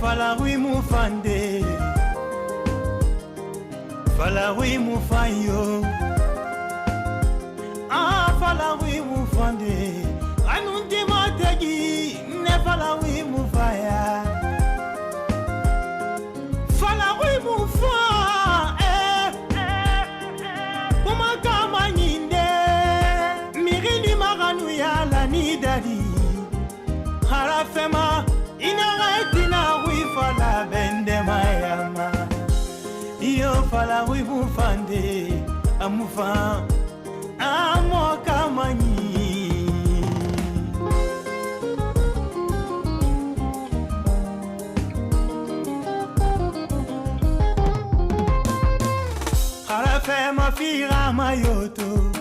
falawi mufande falawi mufayo falawi mufande anunti mategi ne falawi mufaya falawi mufa kama nyinde mirili maganu ya la nidadi harafema inaretina wifala bende mayama iyo fala wifufande amufa amo kamanyi harafema fira mayoto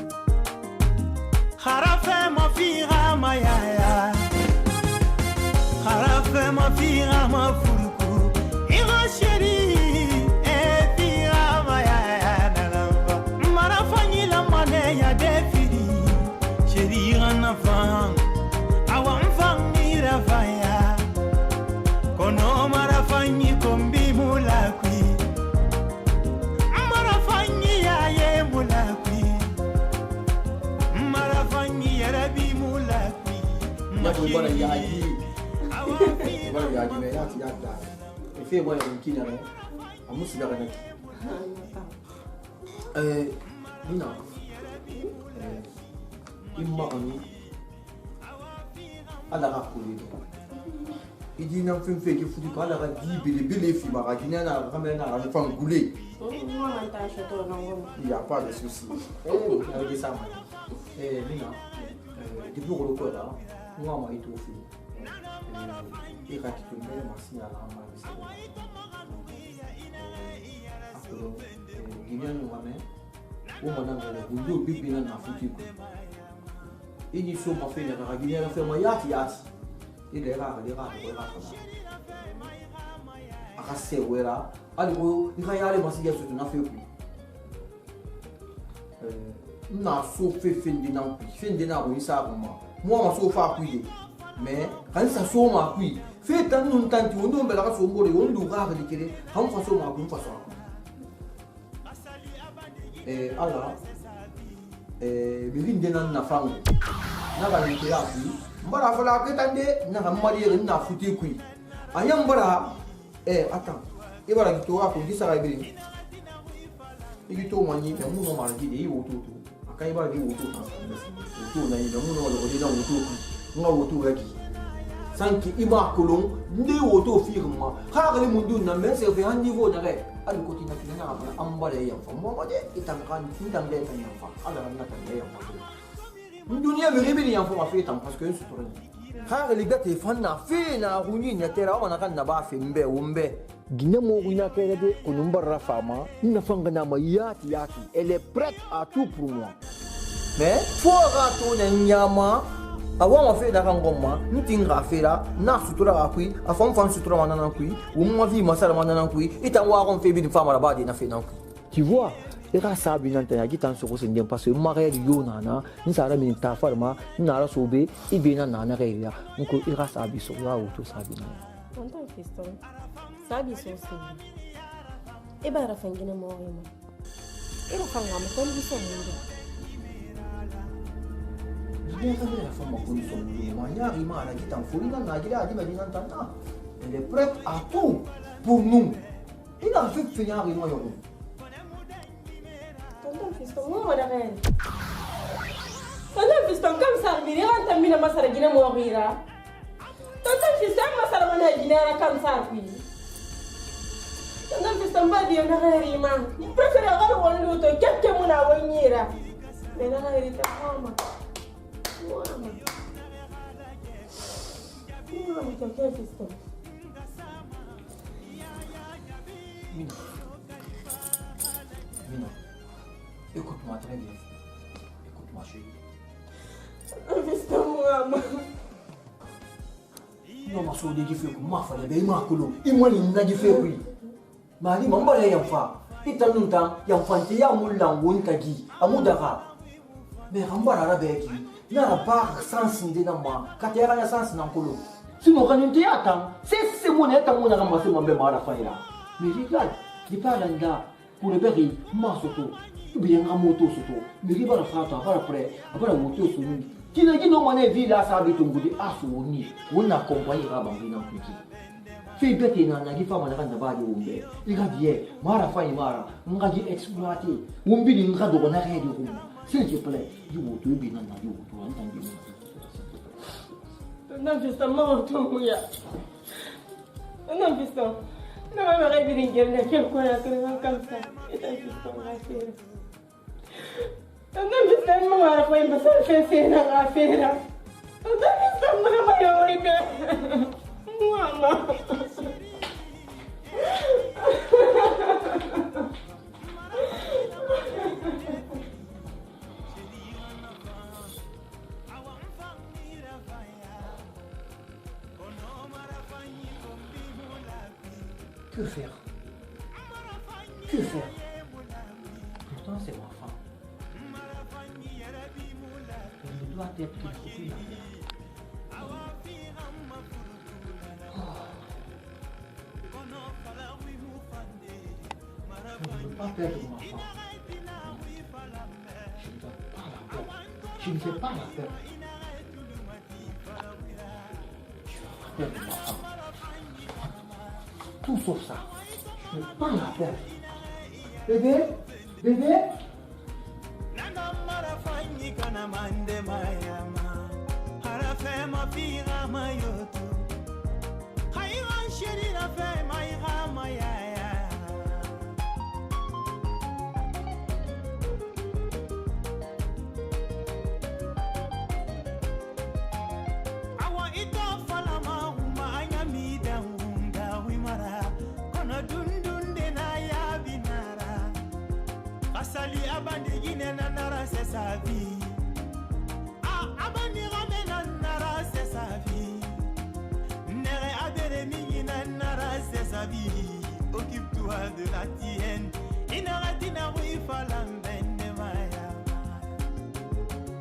harafema fira mayaya harafe mafira mafuruku ira sheri fira maya nalamba marafanyi la mane ya defiri sheri ranafa awamfangi rafaya kono marafanyi kombi mulakwi marafanyi ya ye mulakwi marafanyi ya rabi mulakwi masheri voilà, il y a des meilleurs qui y a là. Et fait moi une qui n'a rien. À moi c'est la renette. Nina. Il m'a remis. À la racoulée. Il dit non fait que foutu pas la radie belle fille ma qui n'a ramène à la femme goulée. Il y a pas de souci. Avec ça. Nina. Depuis le corps là, moi m'a été au fil. Et rakitumbe masini alama bisaba akolo ginyani ngame umana ngale bundu bibina na futiko ini so ma fenya ka ginyani fa ma yati ile ra akase wera alibo ikayale masiya so na feku na so fe fendi na ko isa ko moi ma so fa kuide mais quand ça soit ma couille fait tant nous tant on doit me la faire sombre on doit regarder que on façon ma couille façon alors mirinde na fango na ba ni ya couille mbara fala que tande na hamali na futi couille ayam bara attends e bara ki to ko di sara bi ni to mani pe mu no mara ki de woto akai bara di woto to na ni mu no lo di na woto nga woto gaki sanki iba kolon ndi woto firma khagale mundu na men se fait un niveau de ré al côté na fina na ambale ya fa mo de itam kan tintam de tan fa ala na tan de ya fa dunia me rebeli ya fa fa tam parce que c'est trop khagale gati fanna fina runi na tera wana kan na ba fe mbe umbe gine mo gunya kere de kunumbar rafama na fanga na ma yati elle est prête à tout pour moi mais faut rato na nyama avant on fait d'arangoma nous tinga fera na sutura akui afam fan sutura manana kui ou moi vie masala manana kui et en wa on fait bien femme là-bas na fait nan tu vois et ça ça bien tanya qui tan soko sen parce que mariage yo nana ni sara min ta farma ni na sobe e bien nana reya donc il ça ça bi so ya auto ça bien tonton fiston ça bi so c'est e ba ra fangina mo yema e ra fanga mo kon bi so mo bien que la femme a connu son mouvement, il y a un qui t'en fout, il a dit, elle est prête à tout pour nous. Il a fait finir avec moi. Tonton fiston, moi, madame. Tonton fiston, comme ça, il est rentré à Mina Masaragina Morira. Tonton fiston, Masaragina Gina, comme ça, oui. Tonton fiston, pas dire, on a rien. Il préfère avoir un autre, quelqu'un mon a ouïra. Mais là, il est à moi. Mina, écoute-moi très bien. Écoute-moi chérie. Non, ma soeur qui fait comme ma femme, elle m'a collé. Il m'a dit, il a fait oui. Ma dit, maman, elle y a fa. Il t'a nous temps, il y a fanti, il y a moulan, ou une tagi, à moudara. Mais Ramba la bête, il n'y a pas sens ni de moi. Quand il y a sens dans le colo. Sinon, quand tu attends, c'est mon état, mon ramassé, mon bébé à la fin là. Mais regarde, il parle là, pour le berry, ma soto, ou bien un moto soto, mais il va la faire après la moto sur nous. Qui n'a dit non, mon vie là, ça habite au bout de Assouni, on accompagnera Bambina Petit. Fais bête et nana, qui fait mon rang de bas de Wumbe. Il a dit, Mara Faimara, on a dit exploiter, Wumbi, il a donné rien de room. S'il te plaît, you will do be nana, you will do anything. Non, fiston, maman, tout ya. Non, fiston. Non, maman, rêve d'une gueule, quel coin là, comme ça. Et t'as fiston, rassé. Non, fiston, maman, à la fois, il me fait faire la affaire. Non, fiston, maman, il a horrible. Maman. Que faire? Que faire? Pourtant, c'est ma femme. Elle doit être qu'il faut plus la faire. Je ne veux pas perdre ma femme. Je ne vais pas la perdre. Je ne vais pas perdre ma femme. Tout sauf ça. Je ne veux pas la perdre. Bébé? Bébé? Sali abandi gine na nara c'est sa vie. Ah abandi rame na nara c'est sa vie. Nere adere mingi na nara c'est sa vie. Occupe-toi de la tienne. Inarati na wi falambende maya.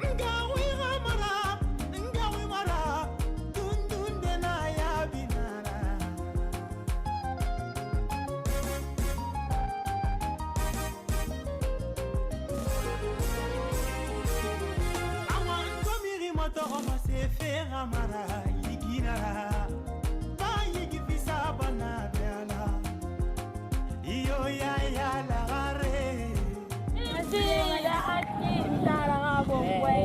Ngawi ramara, ngawi mara, dundunde na ya binara. Toma se fera mara yiginara ba yigi fisa banadela iyo ya la gare la ati ndara ngabo we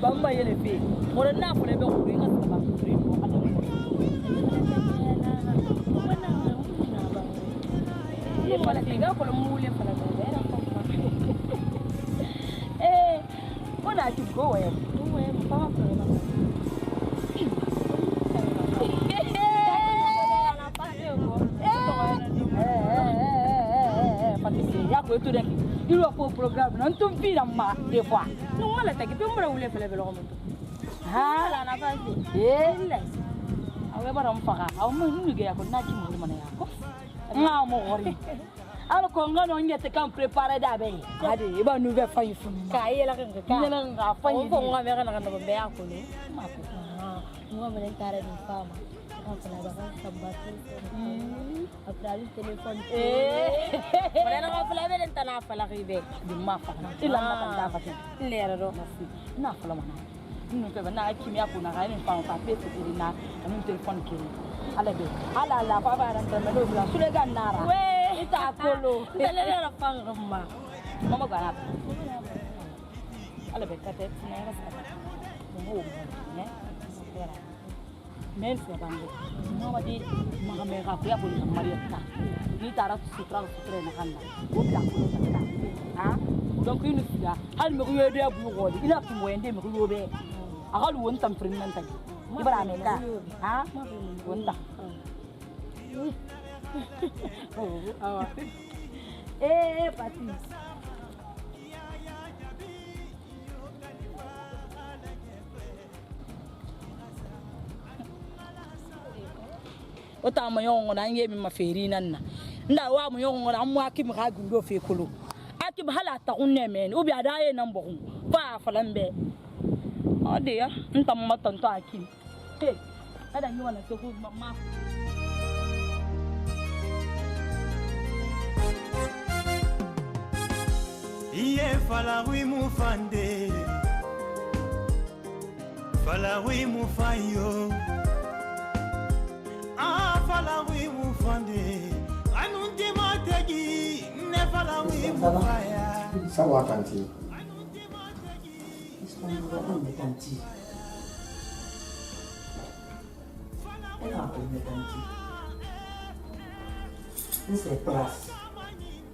bamba yele fi mora na fole be ko ringa sama kuri ko ala ko wala tinga ko mule fala bera ko ona ti go we papa ko to den ilo ko programme non tum fi ma des fois non mala ta ki tumra wule fele be lo mo ha la na fa la awe bara mfaka aw mo ni ge ya ko na ki mo mana ya ko nga mo gori alors ko ngano nyete kam préparer da be ade iba nu be fa yifu ka yela nga fa yi ko nga me kana be ya ko ni ma ko nga me tare ni fama après le téléphone voilà on va faire le temps à faire l'arrivée de ma femme il a pas fait l'air ro na fala mana nous peut na kimi ya kuna ga ni fa fa pe se na un téléphone qui ala be ala la fa ba ran tamelo bla sule ga nara we ita kolo tele la fa ngamba mama ga na ala be kate na ra sa mo ne men se bango mama di magame ga ko ya boli maria ta ni tara sutra na kanda o bla ko ta ha donc une fia hal me yo de bu goli ila tu mo ende me yo be agal won tam prin nan tan ibara me ka ha won ta pati ota mo yongo na nge mi maferi nanna nda wa mo yongo na mo akim ga gundo fe kolo akim hala ta kunne men ubi adaye nan bo ba falambe ode ya nta mo tonto akim kada nyi wana soko mama iye falawi mufande falawi mufayo falawi mufande anunti mategi ne falawi mufaya sawa tanti tanti ela aprende tanti nse place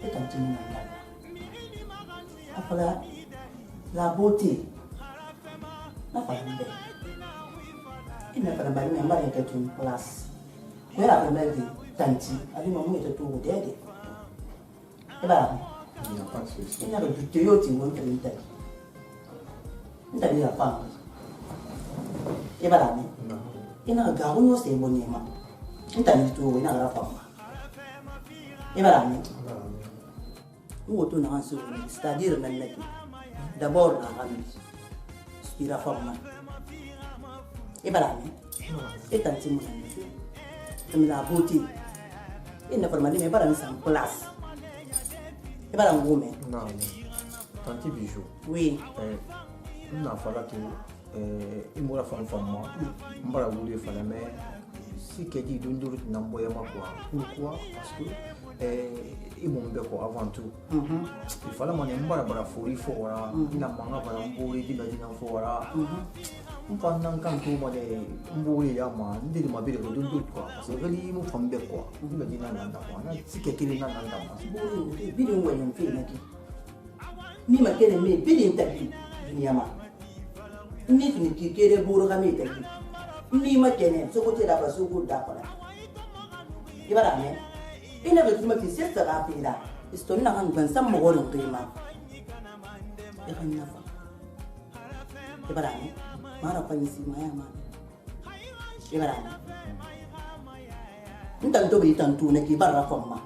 e tanti mwana afala la beauté na famille ina para bari memba ya tu place ko ya para bari tanti ali mamu ya tu dede e ba ina pas souci ina do tuyo ti won tan tan nda ya pa e ba ni ina ga wo se mo ni ma nda ni tu ina ra fa e ba ni où tu n'as c'est-à-dire d'abord la famille qui la forme et voilà et tant que la beauté et ne forme mais pas en place et voilà un gourmet non tanti bijou oui na fala tu imora fam moi mbara wuli fala mais si que dit dunduru na mboya makwa pourquoi parce que imombe ko avant tout il fallait mon mbara bara fori fo wala ina manga bara mbori di badina fo wala mpannan kan to mo de mbori ya ma ndiri mabire ko dunduru quoi parce que gali mo fambe quoi di badina na ko na si que kili na na ma mbori bidi ngwe mfi na ki ni makere me bidi ntabi dunia ma ni fini ki kere buru ka me tabi ni makene so ko te da ba so ko da ko la ibara me ina ga kuma ki sesta ga fida isto na kan ban san magorin kima e kan nafa ibara me mara fa ni si maya ma ibara me ntan to bi tan tu ne ki barra fa ma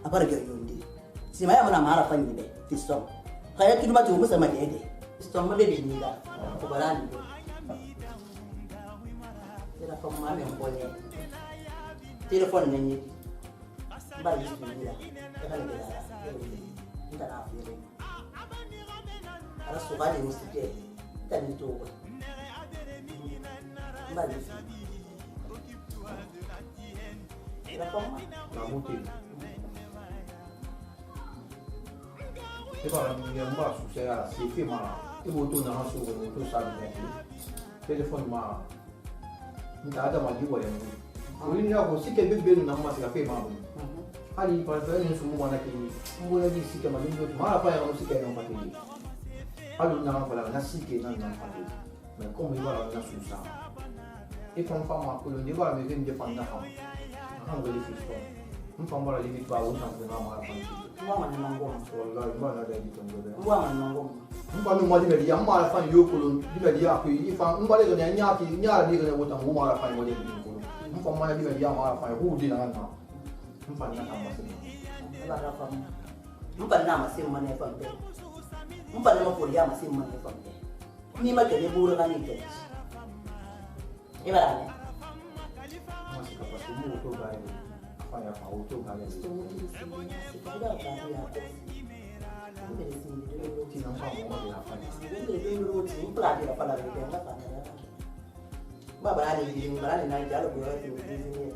abara ga yondi si maya mana mara fa ni be isto kaya ki ma to musa ma de isto ma be ni da ko barani ira fa ma me mbole téléphone nañu bari ci dina defal bi dara nda na fi rek ala so bari ni sike tan to ko bari ci la forma na muti e ba mi mbara su se ala si fi ma e bo to na so ko to sa ni téléphone ma nda ada ma di wa ya Uri ya ko sike bebe na ma sika fe ma bu. Hali pa fa ni sumu wana ki mbola di sike ma ndo ma pa ya no sike na pa ti. Hali na ma la na sike na pa ti. Mais comme il va la sous ça. Et quand femme ma ko ndi ba me vem de fanda ha. Ha ngoli fi so. Mfa mbala limit ba wona ko na ma pa ti. mwa na ngoma Wallahi ba na da di to ndo. mwa na ngoma Mfa mi mo di be ya ma la fa yo ko di be ya ko ifa mbale do nya nya ki nya di ko wota mo ma la fa mo di ko. Mfa mwana biba dia mara fa hudi na na mfa na kama sema ala rafa mpa na masimu mane fa mbe mpa na mapori ya masimu mane fa mbe ni ma kele buru ka ni te ibara ne masi ka pasu mu to ga ni fa ya fa to ga ni to ni si ka da ka ya ko mbe si ni do ti na fa mo ya fa ni mbe do ti mpa di la pala de ka fa na ba barani di barani na jalo ko ya ti ni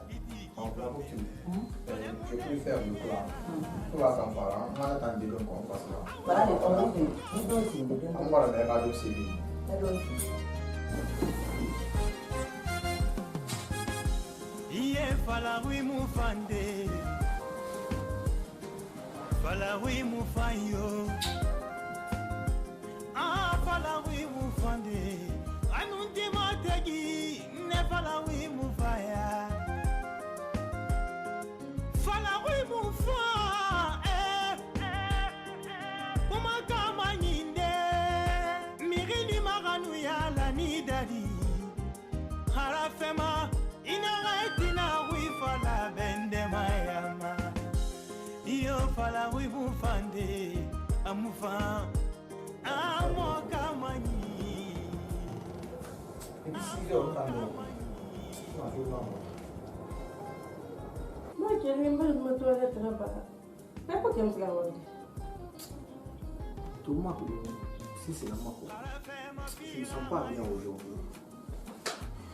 en plat pour tu je préfère le plat pour la campara on a attendu donc on passe là barani ko ni do si de on va la mettre à l'eau c'est bien iye falawi mufande falawi mufayo falawi mufande anunti mategi ne falawi mufaya falawi mufa kama nyinde mirili maganu yala ni dadi harafema inaretina wifala bende mayama iyo falawi mufande amufa amo kama nyi 6 heures, Moi, je vais me toilette là-bas. Mais pourquoi tu me fais avoir? Tout le monde, si c'est la mort, je ne me sens pas bien aujourd'hui.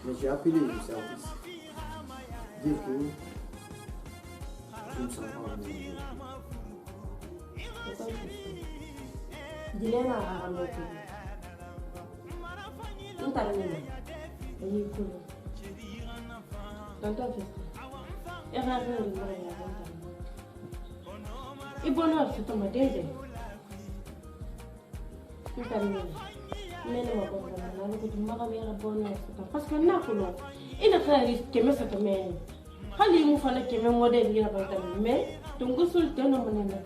Mais j'ai appelé le service. Dire que je ne me sens pas bien aujourd'hui. Dis-le à la maison. Nous t'allons y cool. Dans ta fête. Et rien de rien. Et bonheur, c'est ton matin. Nous t'allons mais non, parce que n'a pas l'eau. Il a fait que me cette mère. Hali mu fana que me modèle il a pas mais ton goût sur le terrain on est là.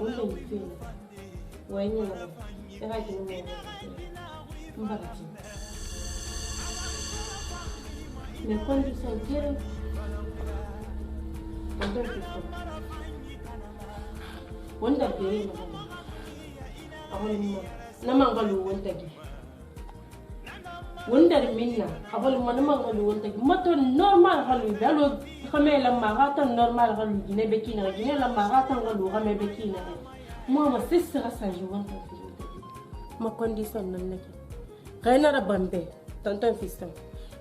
On est fait. Ouais, il y a. C'est vrai que nous on va mais quand tu sens dire on doit faire namangalu wontagi wondar minna awal namangalu wontagi mato normal halu dalo khamela magata normal halu gine bekina gine la magata ngalu khame bekina mo ma sisra sa juwanta ma condition nan naki kayna rabambe tonton fiston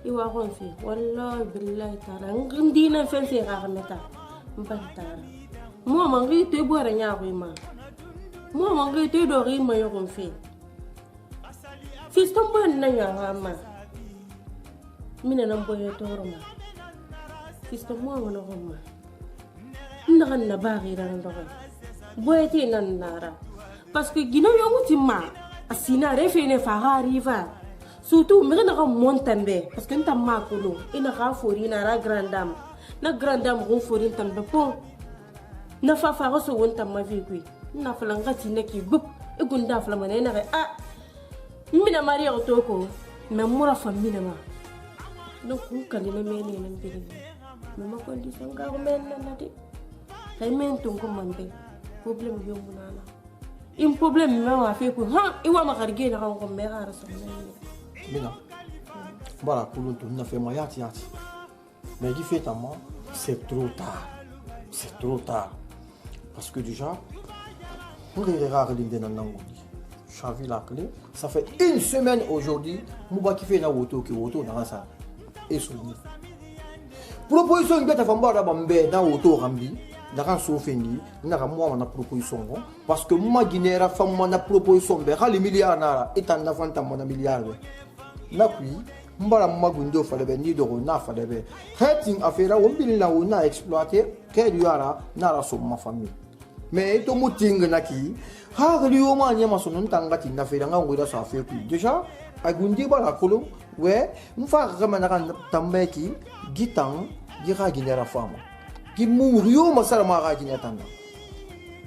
iwa gonfi wallahi billahi taala ngindina fense ga khameta mbantara mo ma ngi te bora nyaako ma moi mangue te do ri ma yo fait fiston bon na ya ma mina nan boye to roma fiston mo wona ma ndagan na bari ran do boye te nan nara parce que gino yo mutima asina refe ne fa arriva surtout me na ko montambe parce que ntam ma ko lo ina ka fori na ra grandam na grandam gon fori tambe pon na fa fa so wonta ma vie kui na falanga tineki bup e gunda fala mana ina ah mina maria otoko me mura famina ma donc ku kalina meni nan bidi me ma condition ga men na de kay men ton ko mande problème yo munana un problème me wa fe ko ha i wa ma garge na ko me ga raso mina voilà pour l'autre on a fait moyen yati mais il fait tellement c'est trop tard parce que déjà pour les rares lignes dans l'angoli chavi la clé ça fait une semaine aujourd'hui mouba qui fait na woto qui woto dans ça et souvenir proposition beta famba da bambe na woto rambi da kan so fendi na ka moi na proposition parce que moi guinera femme na proposition be hali milliard na etan na fanta mon milliard na kui mbara magundo fale be ni do na fale be hating affaire on bin la on a exploiter que du ara na la somme ma famille mais to muting naki ha gliyo ma nyama sonon tanga tinna fe nga ngura sa fe ku déjà agundi bala kolo we mfa kama na kan tambeki gitang gira ginera fama qui mourir ma sala ma ga ginetanda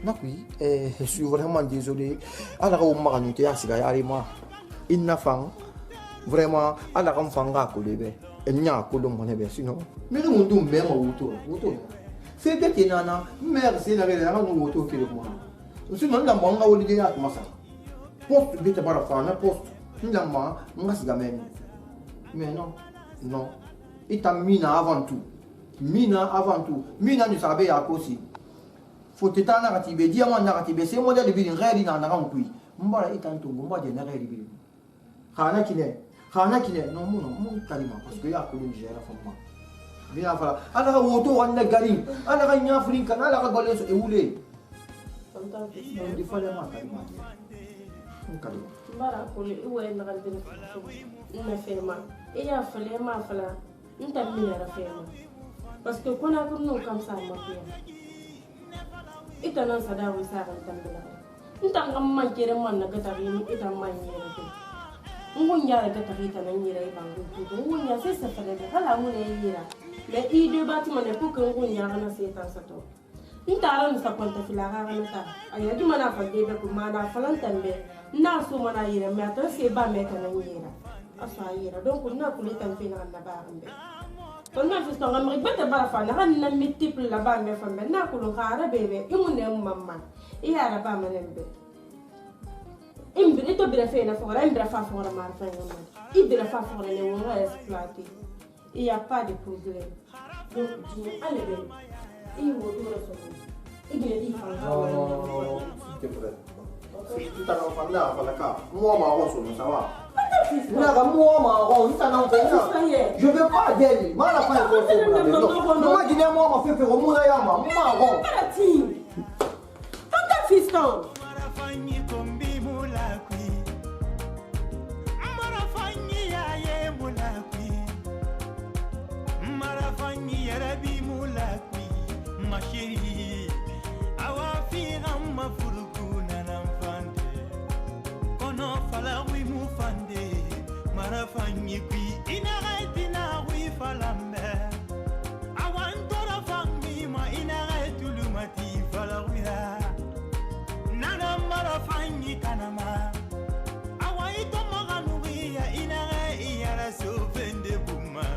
nakui je suis vraiment désolé ala ko ma kan te asiga yari ma inna fang vraiment ala kan fanga ko lebe enya ko lo mo ne be sinon mais mon dum me ma wuto c'est que tu n'as pas merci la vérité nous auto qui le moi aussi non la manga ou l'idée à comment ça poste de ta parafana poste la ma ngasi gamen mais non et ta mina avant tout mina ne savait à quoi si faut te tana ratibe diamant naratibe c'est modèle de vie réel na na ngui mbala itanto ngomba de na réel bi khana kine non mon kalima parce que ya ko le gère femme bien fala ala woto wanda garim ala ga nyafrin kan ala ga golle so ewule di fala ma kalima kalima bara ko le uwe na ga din na fema e ya fala ma fala nta mi ra fema parce que kona ko no kam sa ma fiya ita nan sada wi sa ga tambala nta ngam man kere man na ga tari ita man yera ko ngunya ga tari ta nan yera ba ko ngunya sai sa fala ga hala mu ne yera mais i deux bâtiments ne pour que on y a rien à faire dans ça toi ni tara ni sa compte fila ga na ta aya di mana fa de ko mana falan tambe na so mana yira mais attends c'est ba me kana yira asa yira donc na ko le tambe na na ba ambe ton ma fils ton amri bete ba fa na na multiple la ba me fa me na ko lo khara bebe i mun ne mamma i ara ba manembe Imbre to bira fena fora, imbra fa fora marfa ngomadi. Ibra fa fora le wonga exploiter. Il y a pas de problème. Donc dis allez ben. Il vous doit recevoir. Il est dit Non, s'il te plaît. Tu t'as entendu à Falaka. Moi, ma ronde, ça va. Moi, ma ronde, ça n'a pas. Je veux pas d'elle. Moi, la fin est moi, je moi, ma fait faire au monde. Moi, ronde. Tanta fiston. Ma chérie, awa fira ma furukuna na mfande kono fala wi mu fande mara fanyi kwi inareti na wi falambe awan tora fangi ma inareti lumati fala wira nana mara fanyi kanama awa ito maganu ya inare yara sofende buma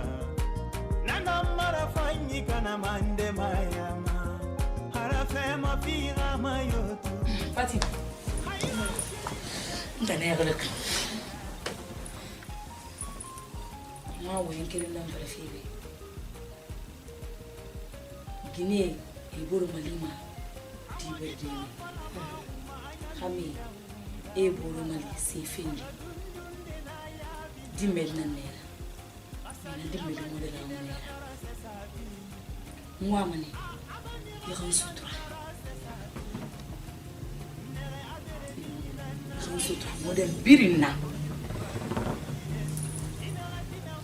nana mara fanyi kanama nde mayama ma fira mayoto Fatih. Nda ne yagalak. Ma wayin kirin nan fara fibe. Gine e buru malima di berdini. Kami e buru mali sefindi. Di medna nera. Mana di medna modela nera. Muamane. Yakan sutura. Sutra model birina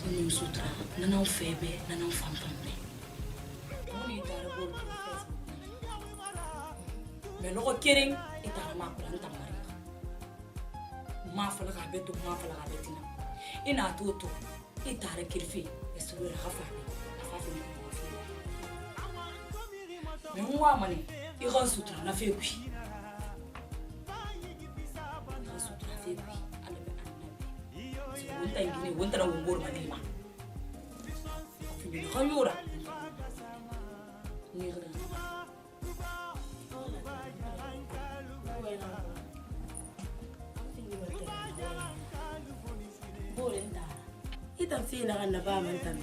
ni sutra nana febe nana fanfambe moni tara bol Facebook me loko kering itara ma kulan tamari ma fala ga beto ma fala ga betina ina toto itara kirfi esuru rafa me mwa mani iron sutra na febi wonta ngine wonta na ngor malima fini khayura ni gra bolenda ita fina ganna ba man tan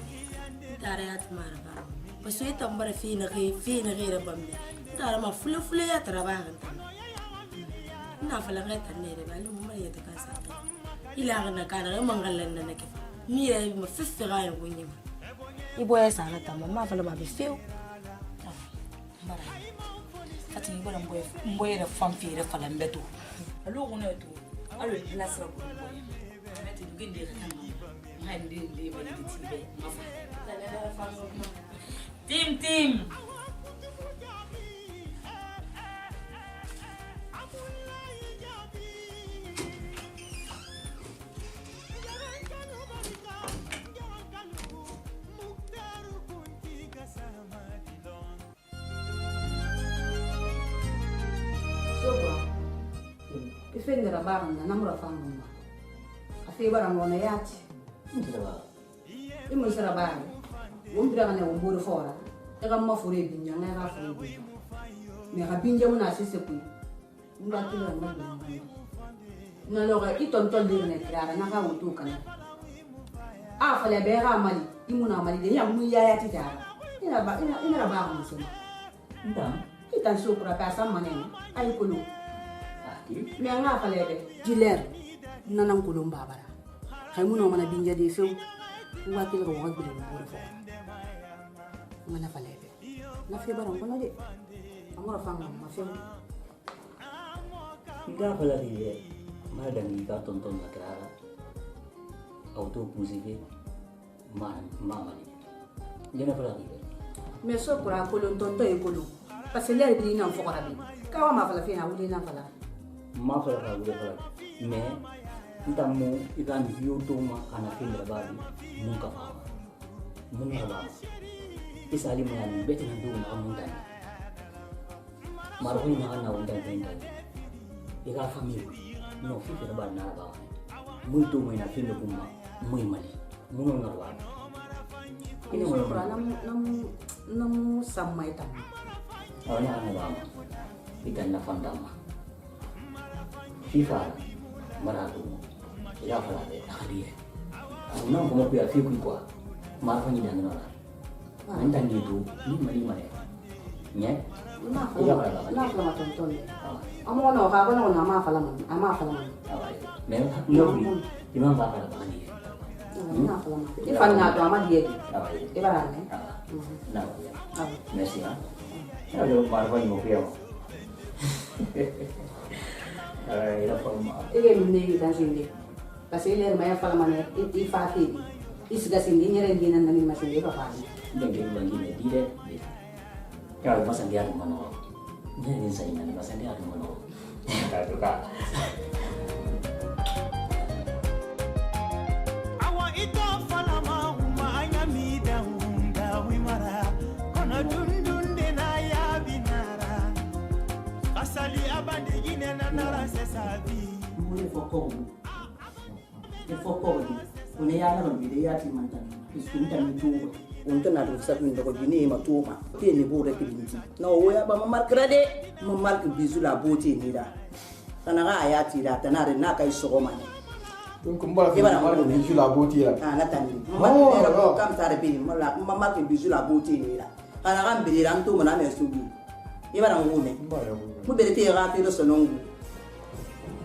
tarayat mara ba baso ita mbara fina gira bambe tara ma fule ya tarabaga tan na fala ngata ne ba lu mo ya ta kasa ila gana kana mangalan na nake mi ya ma fifira ya gonye ma ibo ya sana ta ma fala ba bifeu bara ati ni bora mboye da famfire fala mbeto alo gona to alo place ko meti nginde ka tan ma ndi ba ndi tibe ma fa tim Ifendera bana namura fanga afi bara mona yati imusira bana wombira kana wombore fora ega mafure binya na ga fure binya me ga binja mona sese ku ndatira ngaba na loga itonton dirne klara na ga wutu kana afale be ga mali imuna mali de ya mu ya yati ta ina ba musuma Nda. Kita sukura pasa manene ay kulu me nga falebe jiler nanam kulum babara hay muno mana binja de few watil ko wag bilen buru fo mana falebe na fe baram kono de amora fanga ma few Ika pala di madang ika tonton na klara auto positif mama ni jena pala di me sukura kulum tonto e kulum parce que l'air bi na fo korabi kawa ma fala fe na wuli na fala ma fala ka wule fala me ntamu ikan video ma ana film babi nunca fa mun ba isali mo yan beti na do na mun tan marhui na ana wonda tan ika family no fi ba na ba mun to mo na film ko ma muy mali mun na ba ini sukura nam samai tam awalnya ana ba ikan na fandama FIFA Maratu. Ya fala de akadiye. Una como que afi ku kwa. Mar fa ni dan na. Nan tan gitu, ni mari mari. Nya. Na fala tonton. Amo no ha no na ma fala man. Ama fala man. Nếu nhiều thì mang vào là bao nhiêu? Na fala man. Ifan na to ama dia. Ibarane. Nào. Merci ha. Nó được mà có nhiều kiểu. Nó không mà. Ige mini dan sindi. Kasi le may fala man ifati. Isga sindi nyere dinan nang masindi pa pa. Dengan bagi ni dia. Kalau pasang dia di mana? Ni saya ni pasang dia di mana? Tak suka. Une ya na bide ya ti mantan iskunta mi tuwa unta na rusa min da gine ma tuwa te ne bo da kidinti na o ya ba mamar krade mamar ku bizu la bote ni da kana ga ya ti da tanare na kai sogo mane donc mbala fi mamar ku bizu la bote la na tani mamar era ko kam tare bi mamar ku bizu la bote ni da kana ga mbere ran to mana ne subi ibara ngune mu bere te ga te do sonongu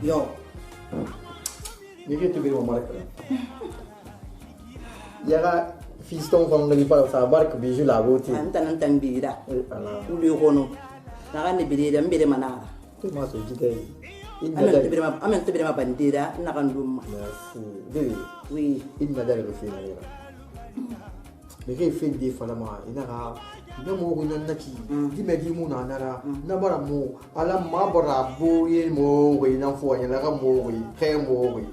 yo ni ke te bere mamar ka yaga fiston fam lagi pa sa bark biju la boti antan bida uli kono naga ne bida mbere manara to ma so jide amen te bere ma bandira naga ndum merci bebe oui inna dare lo fina yera me ke fe di fala ma ina ga na mo ko nan naki di me di mu na nara na bara mo ala ma bara bo ye mo we na fo ya na ga mo we ke mo we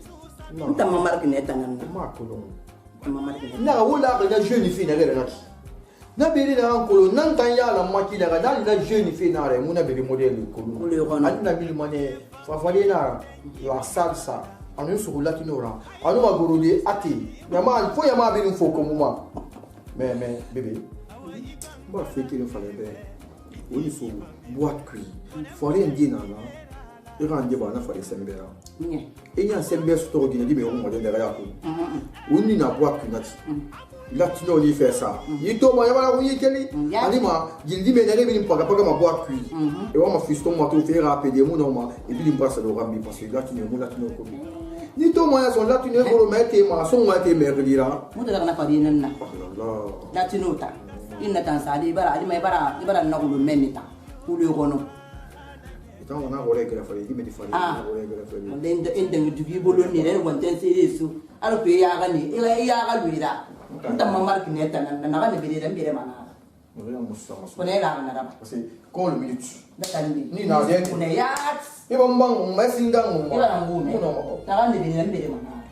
nta mamar ki ne tanan ma ko lo mamar ki na wala ga jeune fi na ga naki na bere na ko nan tan ya la maki daga na jeune fi na re mu na bere model ko lo adina mil mane fa fa na la salsa anu su latino ra anu ma gorode ati ya ma fo ya ma bere fo ko mu ma mais bébé ba fe ki le fallait be oni fo boîte cuit fo rien dit na na e kan je ba na fa sembera e nya sembe su to dina di be o mo de daga ko oni na boîte cuit nati latino li fait ça yi to ma ya ba ko yi keli ani ma jildi me na re bi paga ma boîte cuit e wa ma fiston ma to fe rapide mo no ma e bi limpa sa do rambi parce que latino ko ni to ma ya son latino ko mete ma son ma te me dira mu daga na fa di nan na latino ta inna tan sali bara ali mai bara na ko menita uli kono ita wana gore ke la fali di me di fali na gore ke la fali den den du bi bolo ni re wonten se su alo pe ya ga ni ila ya ga luira nta mamar ki ne tan na ga ne bi de mbere mana no ya musa ko ne la na ra parce que quand le minute da tan ni na de ko ne ya e bambang mesinga mo ila ngume no na ga ne bi de mbere mana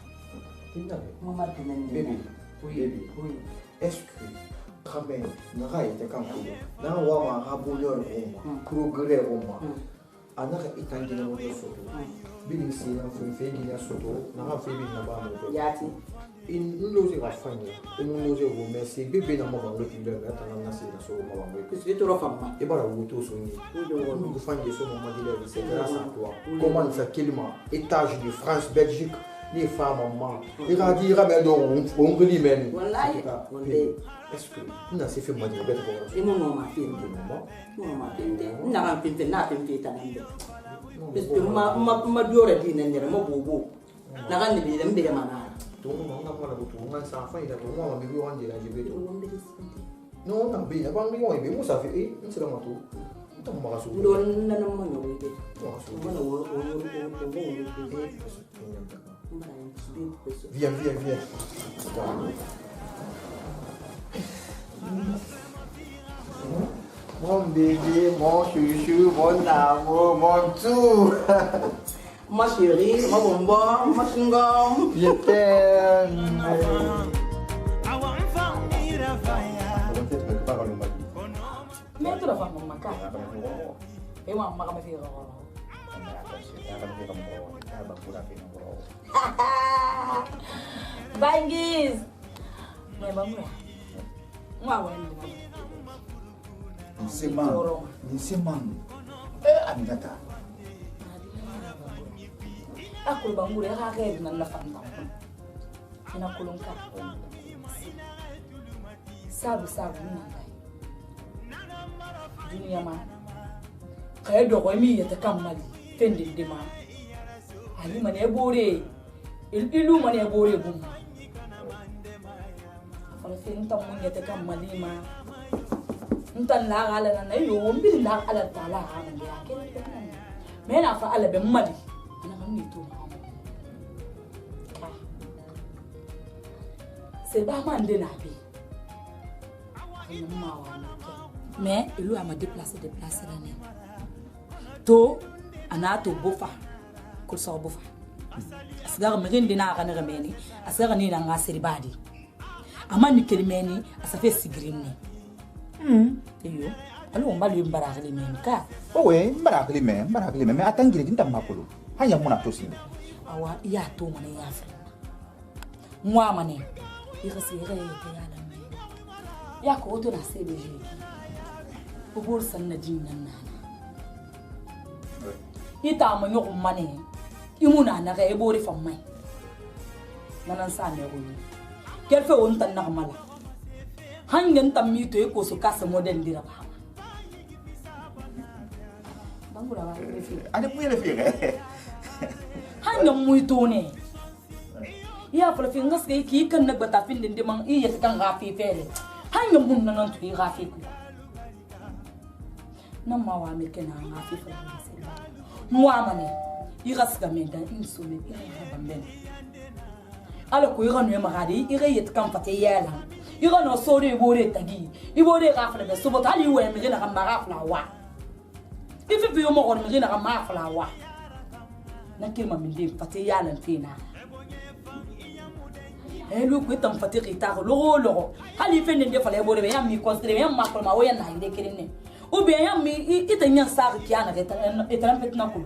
tinda mamar ki ne baby baby est-ce que travail n'a été quand on a wa ma bonheur progrès au moins anaka itangina mo soto bini sina fu fe gina soto na fa bi na ba mo yati in loze ga fanya in loze go merci bebe na mo ba lo tindo na ta na sina so mo ba mo que c'est trop femme e bara wo to so ni go fanya so mo ma dile c'est grâce à toi comment ça kilma étage de France Belgique les femmes maman il a dit ramène on gli men wallahi est-ce que na se fait moi dire bête pour et mon nom ma fille mon ma fille na ran pinte na pinte ta nan parce que ma diore di nan ma bobo na ran ni bi dan bi mana to mo na mala to man sa fa ida to mo ma bi wan di la jibe no na bi na bang mi mo be mo sa fe e ni se la ma to to mo ma so do na na mo no be mo na wo viens mon bébé, mon chouchou, mon amour, mon tout. Ma chérie, ma bonbon, ma chingom. Je t'aime. Mais tu la femme mon maca. Et moi ma me fait Bangis. Mais bon moi ouais. Niseman. Aminata. akul bangure ka ga na la fanta ina kulun ka sabu na dunia ma kay do ko mi yata kamali fendin dima ali mane bore ilu mane bore bum fala fen tam mun yata kamali ma ntan la ala na yo mbil la ala taala ha na ya ken me na fa ala be madi ana man ni to c'est pas man de la vie mais ilu ama déplacer la ne to ana to bofa ko so bofa asgar megen dina ga ne remeni asgar ni na ngasiri badi amani kelimeni asafe sigrimni iyo alo mbali mbarakli men ka owe mbarakli men mais atangire dinta makolo hanya muna to sinde awa ya to mane ya fa mwa mane irasire ya la men ya ko to na CBG ubur sanna jinnan nana ita ma nyoko mane imuna na ga ebori famai nanan sa me goyi kelfe on tan na mala hangen tammi to ko su kasa model dira ba bangura ba ada punya le hangen muito ne ya fala fi ngaske ki kan na bata fin din man iya kan gafi fere hangen mun nan to gafi ku nan ma wa me kana gafi fere moi mane iraska menda insume ira bamben ala ko ira no magadi ira yet kam fate yala ira no sori bore tagi ibore gafla be so botali we me gina kam magafla wa ifi bi yo mo on me gina kam magafla wa nakir ma minde fate yala fina elu ko tam fate rita lo hali fe ndé fala bore be yam mi considérer yam ma ko ma wo ya na ide kirine ou bien yam mi itanya sa ki ana etran petna ko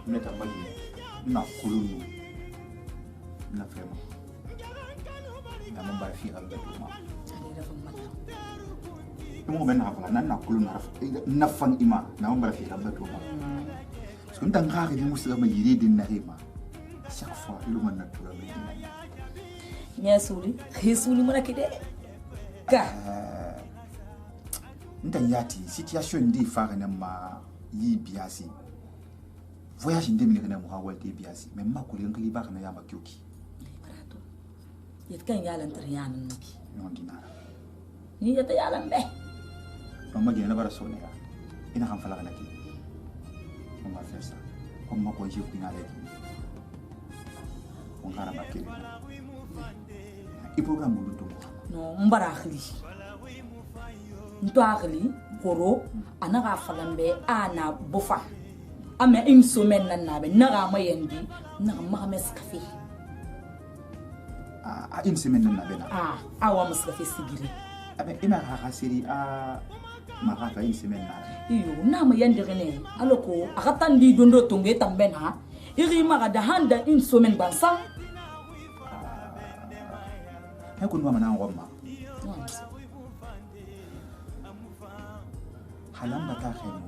meta mali na kulunu na fema na mamba fi alba duma mo ben na fala na kulunu na fan ima na mamba fi alba duma so ndan khari di musa ma yiri din na hema chaque fois lu man na tura me nya suli mana kide ka ndan yati situation di fara na ma yi biasi voyage ndemile kana mo hawal te biasi mais makuli ngali ba kana ya makyoki prato yet kan yalan triyan naki non dinara ni yata yalan be mama gena bara sone ya ina kan fala kana ki mama fesa ko mako je ku na le on kara bakiri i program lu to no mbara khli nto akhli koro anaka falambe ana bofa ame imsomen nan nabe naga mayendi naga mahames kafe imsomen nan nabe na awa muskafe sigiri abe ina ha siri maka fa imsomen na iyo na mayende rene aloko akatandi dondo tonge tambe na iri maga da handa imsomen bansa ha kunwa mana ngomma halamba ta khemu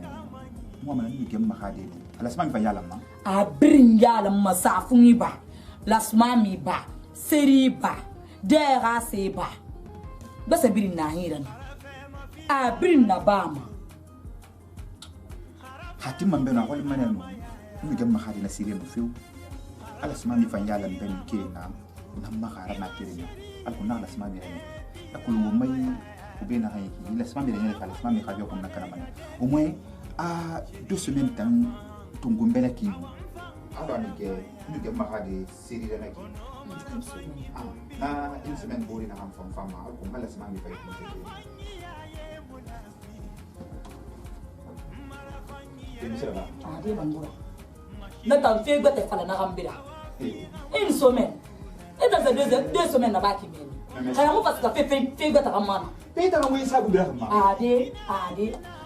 mo mana ni gemma khade alasma mi fanyala ma abrin yala masafuni ba lasma mi ba seri ba dera se ba basa birin na hiran abrin na bama hatima mbena wali maneno mi gemma khade na siri no fiu alasma mi fanyala mben ke na makara na tirina akuna alasma mi rene akulu mai ubena hayki lasma mi rene alasma mi khajo ko nakana mana au moins à 2 semaines temps tungumbela ki aba ni ke makade siri dana ki na une semaine bori na fam fama ko mala sama mi fay ko ade bangura na tan fe gbete fala na gambira une semaine et dans 2 semaines na baki meni kaya mo parce que fe gbete gamana peta na wisa bu bra ma ade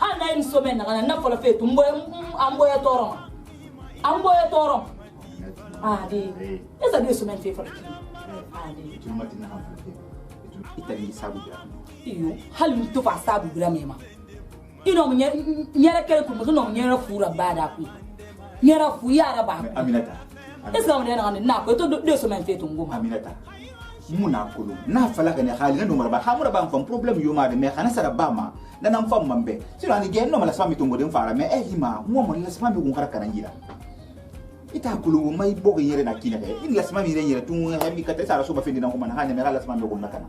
ana une semaine na fala fe tumbo amboya toron ade esa 2 semaines fe fala ade tu matina ha fe tu itali sabu ya iyo hal mi to fa sabu gra mema ino mu nyere kele ko mo no nyere fura bada ku nyere fu yara ba Aminata est-ce que on est na ko to de semaine fait ngoma Aminata muna kulu na fala kan hali no marba hamura ba fam problem yo ma de me khana sara ba ma na nam fam mambe sino ani gen no mala sami to ngode fara me hima mo mo la sami ko ngara kan ngira ita kulu mai bogo yere na kina ke in la sami yere tun ha mi kata sara so ba fendi na ko man hanya me la sami ko nakana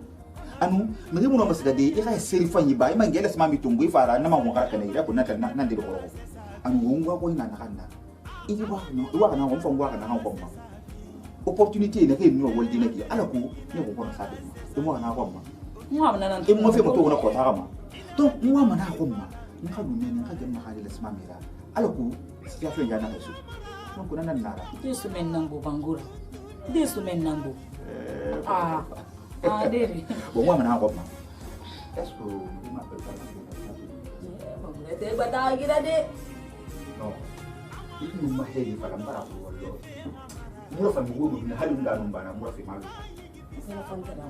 anu me mo no masga de ika seri fanyi ba ima ngela sami to ngoi fara na ma ko ngara kan ngira ko na na de ko anu ngwa ko ina na kana ini wa na ko fam wa kana ko ma opportunité ne ke mi wa woldi neki ala ko ne ko kono sabe mo na ko ma mo na nan mo fe mo to na ko ta ma to mo ma na ko ma ni ka du ne ka gemma hali la sma mira ala ko situation ya na so donc ko nan nara 2 semaines nango bangura 2 semaines nango deri bo mo ma na ko ma est-ce que ma peut pas bangura te bata gira de non ini ma heli fala mbara ko wallo mura fa ngugo na hali ndano mbana mura fe malu sana fanta da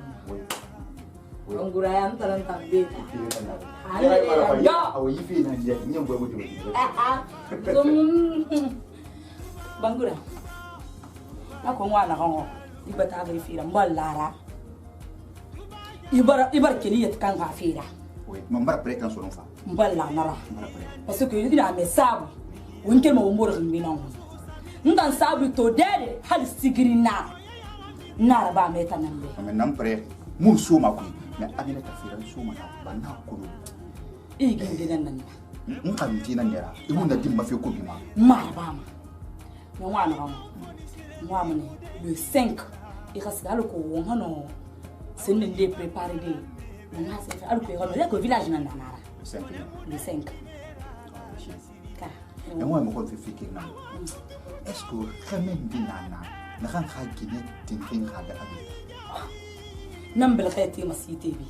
bangura yan taran tambe ya awo yifi na nje nyembo mo diwe bangura na ko ngwana ko ibata ga fira mballara ibar keliyat kan ga fira oui mambara prétention fa mballa nara parce que ina me sabu wonkel mo mboro ngina ndan sabu to dede hal sigrina nara ba meta nambe mais nam pré mun suma ko mais amina ta fira suma na banna ko iginde nan mun kan tina ngera imu na dimma fe ko bima marba ma wana ram ne le 5 il reste là ko wono c'est ne de préparer de na c'est alors que le village nan nara le 5 et moi me ko fi fikir na est-ce que khamen dinana na kan kha gine tinkin kha da abi nam bel khati masite bi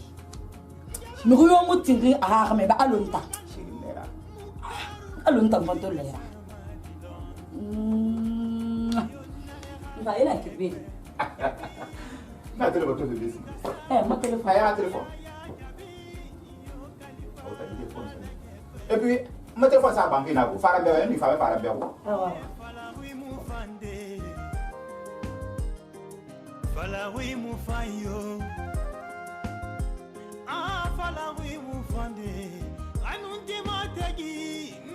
mi ko yo mutin a me ba alunta alunta fanto le ya va ila kibi na téléphone de bisi ma téléphone ya téléphone et puis ma téléphone ça banque na go fara be ni fara be go fala wi mu fayo fala wi mu fande anunti motegi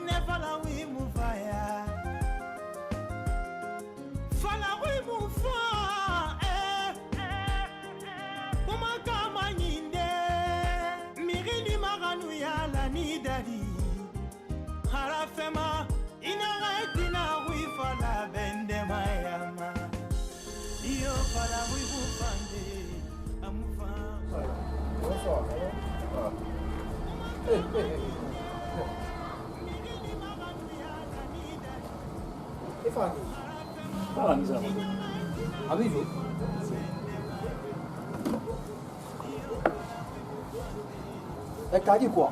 ne fala wi mu faya fala wi mu fa uma kama nyinde mirini maganu ya la ni dadi harafema inaretina wi fala bende mayama iyo fala wi mu fande amufa E fate? Fala, Misa. Amico? E cadi qua?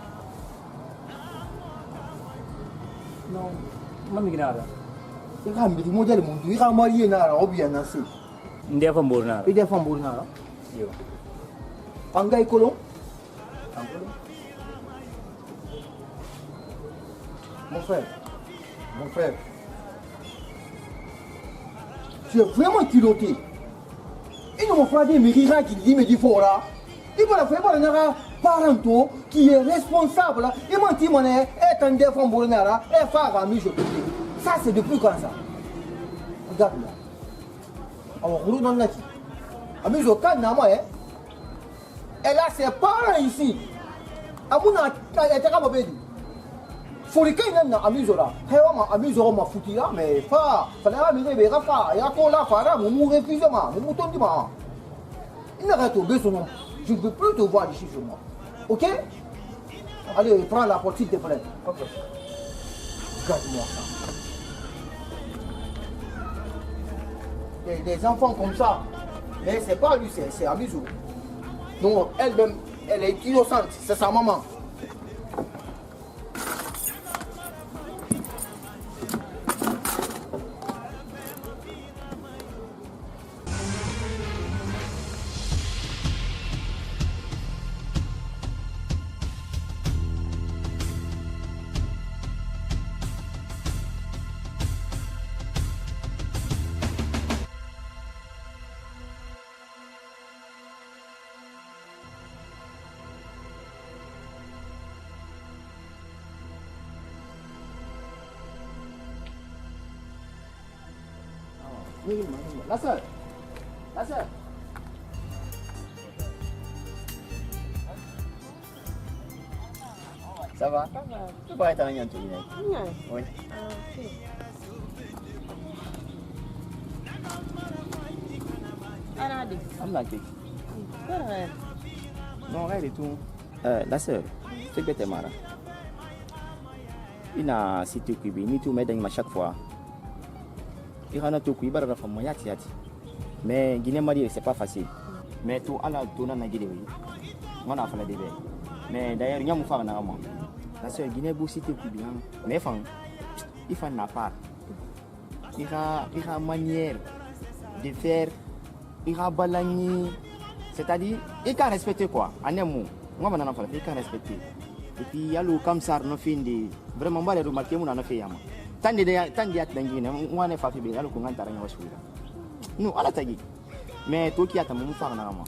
Non, non mi grada. E cambi di modello mondo, i camari nara, obbia nasi. Ndia fa mborna. E dia fambo nara. Yo. Angai colon? Mon frère, tu es vraiment culotté. Et mon frère dit, mais qui me dit fora. Il va faire un parent qui est responsable. Et mon petit monnaie est un défend Bournara et faire un mijo. Ça, c'est depuis quand ça? Regarde-moi. Alors, on dans la vie. Amijo, quand n'a moi, elle a ses parents ici. Amuna, elle était comme un bébé. Faut les caïns na amusora. Hewa ma amusora ma foutira mais fa. Fallait amener les rafa. Ya ko la fara mon mou refuse ma. Mon mouton dit ma. Il n'arrête au besoin. Je ne veux plus te voir ici chez moi. Ok? Allez, prends la porte s'il te plaît. Ok. Regarde-moi ça. Des enfants comme ça. Mais c'est pas lui, c'est Amuso. Non, elle-même, elle est innocente. C'est sa maman. La sœur. La sœur. Ça va? Ça va. Tu peux être un yantou, oui. Non, rien du tout. La sœur, c'est que tu es marre. Il a cité que ni tout met dans chaque fois. Il y a un tout qui va faire moyen de mais Guinée mariée c'est pas facile. Mais tout à la tournée na Guinée, on a fait le début. Mais d'ailleurs il y a mon frère na moi. La sœur Guinée beau cité que bien. Mais enfin, il faut n'a pas. Il y a manière de faire. Il y a balani. C'est-à-dire, il faut respecter quoi. En un mot, moi maintenant il faut respecter. Et puis il y a le comme ça no fin de vraiment pas les remarquer mon na fait yama. Tant de at d'Guinée, moi ne fais pas bien le qu'on entend rien au nous à la tagi. Mais toi qui as ta mon frère na moi.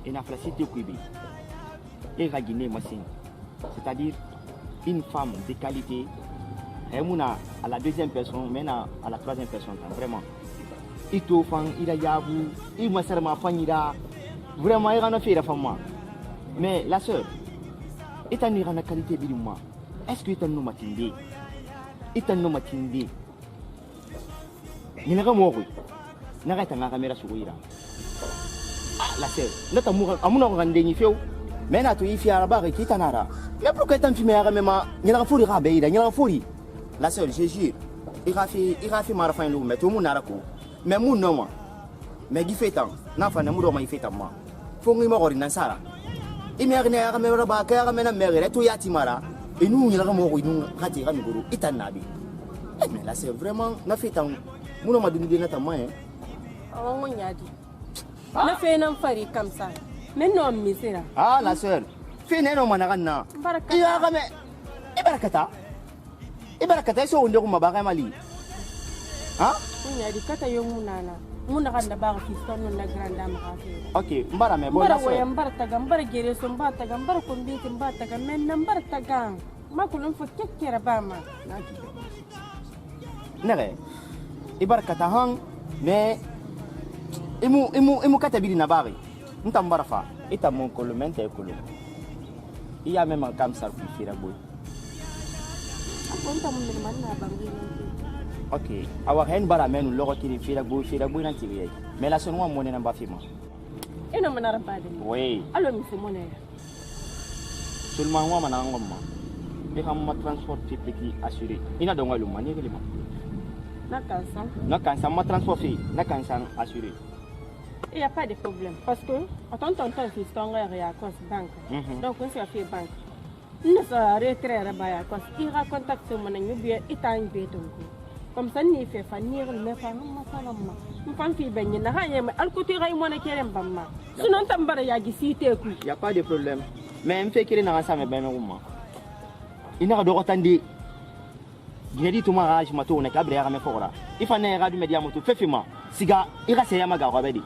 Il a fait cité Kouibi. Et la Guinée machine. C'est-à-dire une femme de qualité. Et moi à la deuxième personne, maintenant à la troisième personne vraiment. Il te fait, il a yabu, il m'a serré ma famille là. Vraiment, il a fait la femme. Mais la sœur, il a une qualité de moi. Est-ce que il a une matinde? Il a une matinde. Il n'a pas mouru. Il n'a pas été en caméra sur lui. La sœur, là tu as mouru. À mon rendez ni fait. Mais là tu y fais à la barre qui est en ara. Il a plus qu'à t'enfumer à la même. Il a fourri rabé, il a fourri. La sœur, je jure, il a fait ma fin de mais tout le monde a raconté. Mais mon nom, mais qui fait tant, n'a pas d'amour mais il fait tant moi. Faut que moi orine Sara. Il m'a rien à me rebaquer à me mettre tout yatimara. Et nous il a mort nous ratira nous guru itanabi. Mais là c'est vraiment n'a fait tant. Mon nom a donné notre moyen. Oh mon yadi. Na fait un fari comme ça. Mais non misère. Ah la sœur, fais non managana. Il a ramé. Ibarakata so on ma baga mali. Hein? Yadi kata yo munana. Muna kanda baga fiston na granda makafe. Ok, mbara me mbara woya mbara taga mbara gere so mbara taga mbara kombiti mbara taga men mbara taga. Makulun fo kekkera bama. Nere. Ibarakata hang mais imu kata bidi na bari. Ntambara fa. Ita mon kolomente e kolo. Il y a même un comme ça pour faire boy. Ok, avoir un baramen ou l'autre qui fait la bouche, nanti. Mais la seule moi, mon n'a pas fait moi. Et non, mon pas. Oui. Alors, monsieur Monet. Seulement moi, mon angoma. Mais quand mon transport public assuré, il n'a donc pas le manier. N'a qu'un ça m'a transporté, n'a qu'un ça assuré. Il n'y a pas de problème. Parce que, attends, c'est ton à cause banque. Donc, on s'est fait banque. Il sa retrait rabaya parce qu'il a contacté mon ami bien étant béton. Comme ça, il fait fanir le méfant, ma femme fait baigner na rien, mais al côté Raymond et Kerem Bama. Sinon, t'embara yagi si t'es cool. Il n'y a pas de problème. Mais il fait qu'il n'a pas ça, mais ben, il n'a pas de retandi. Il a dit tout ma rage, ma tourne, cabré à mes fora. Il fallait un radio média moto, fait moi. Siga, il a essayé à ma garabedi.